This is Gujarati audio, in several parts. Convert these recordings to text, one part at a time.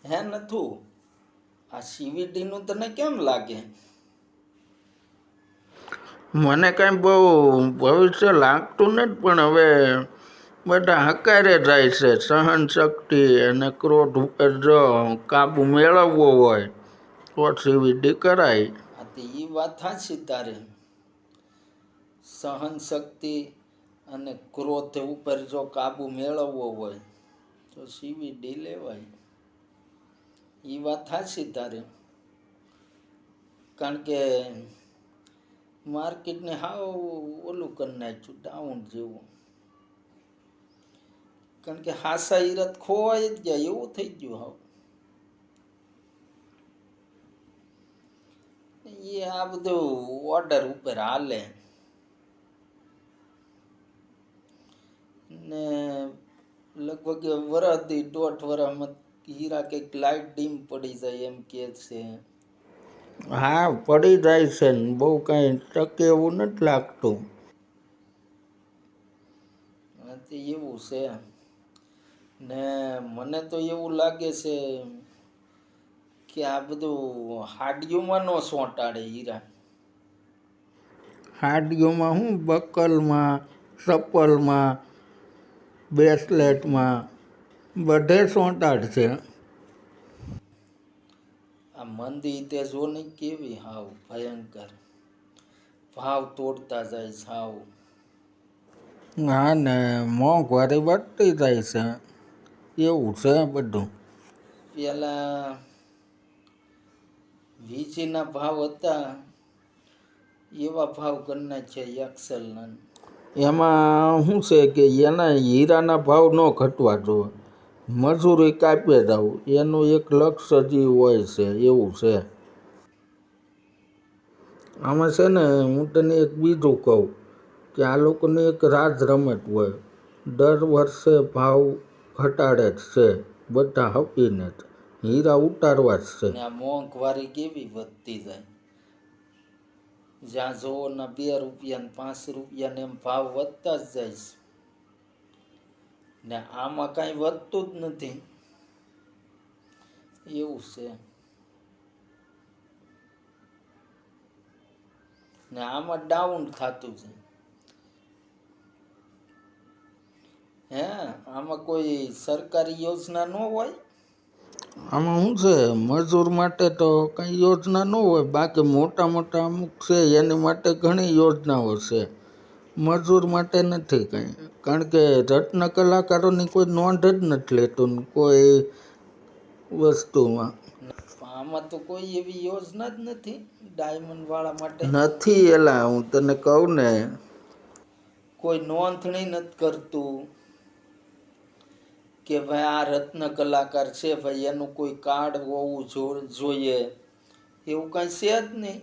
હે નથું, આ સીવીટીનું તને કેમ લાગે? મને કાંઈ બહુ ભવિષ્ય લાગતું નથી, પણ હવે બધા હકારે જાય છે. સહન શક્તિ અને ક્રોધ ઉપર જો કાબુ મેળવવો હોય તો સીવીટી કરાય. આ તો એ વાત સાચી તારે. સહન શક્તિ અને ક્રોધ ઉપર જો કાબુ મેળવવો હોય તો સીવીડી લેવાય. એ વાત સાચી તારે. કારણ કે માર્કેટને હાવ ઓલું કરી નાખ્યું, ડાઉન જેવું. કારણ કે હાસા ઈરત ખોવાઈ જ ગયા એવું થઈ ગયું હાવ. એ આ બધું ઓર્ડર ઉપર હાલે ને લગભગ વરસથી 1.5 વર્ષમાં હીરા કંઈક લાઇટ ડીમ પડી જાય એમ કે છે. હા, પડી જાય છે ને બહુ કાંઈ ટકે એવું નથી લાગતું. તે એવું છે ને મને તો એવું લાગે છે કે આ બધું હાડિયુંમાં ન સોંટાડે હીરા. હાડીઓમાં શું, બકલમાં, ચપ્પલમાં, બ્રેસલેટમાં બધે સોંટાડશે. આ મંદી તે જો ને કેવી હાવ ભયંકર ભાવ તોડતા જાય સાવ. હા ને મોંઘવારી વધતી જાય છે, એવું છે બધું. પેલા વીજળીના ભાવ હતા એવા ભાવ કરી નાખ્યા એક્સેલના. એમાં શું છે કે એના હીરાના ભાવ ન ઘટવા જોઈએ, મજૂરી કાપે જવું એનું એક લક્ષ્ય જ હોય છે, એવું છે. આમાં છે ને હું તને એક બીજું કહું કે આ લોકોની એક રાજ રમત હોય, દર વર્ષે ભાવ ઘટાડે જ છે બધા હપીને જ, હીરા ઉતારવા જ છે. ને આ મોંઘવારી કેવી વધતી જાય. જ્યાં જોવો ને 2 રૂપિયા ને 5 રૂપિયા ને એમ ભાવ વધતા જ જાય છે. ને આમાં કાંઈ વધતું જ નથી એવું છે. ને આમાં ડાઉન થતું છે. હે આમાં કોઈ સરકારી યોજના ન હોય? આમાં શું છે, મજૂર માટે તો કંઈ યોજના ન હોય, બાકી મોટા મોટા અમુક છે એની માટે ઘણી યોજનાઓ છે, મજૂર માટે નથી કંઈ. કારણ કે રત્ન કલાકારોની કોઈ નોંધ જ નથી લેતું કોઈ વસ્તુમાં. આમાં તો કોઈ એવી યોજના જ નથી ડાયમંડ વાળા માટે. નથી, એલા હું તને કહું ને, કોઈ નોંધણી નથી કરતું કે ભાઈ આ રત્ન કલાકાર છે ભાઈ એનું કોઈ કાર્ડ હોવું જોઈએ, એવું કાંઈ છે જ નહીં.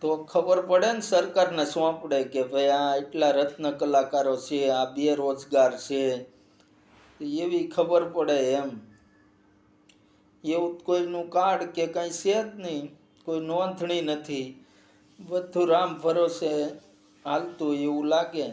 તો ખબર પડે ને સરકારને સોંપડે કે ભાઈ આ એટલા રત્ન કલાકારો છે, આ બેરોજગાર છે, એવી ખબર પડે એમ. એવું કોઈનું કાર્ડ કે કાંઈ છે જ નહીં, કોઈ નોંધણી નથી, બધું રામ ભરોસે હાલતું એવું લાગે.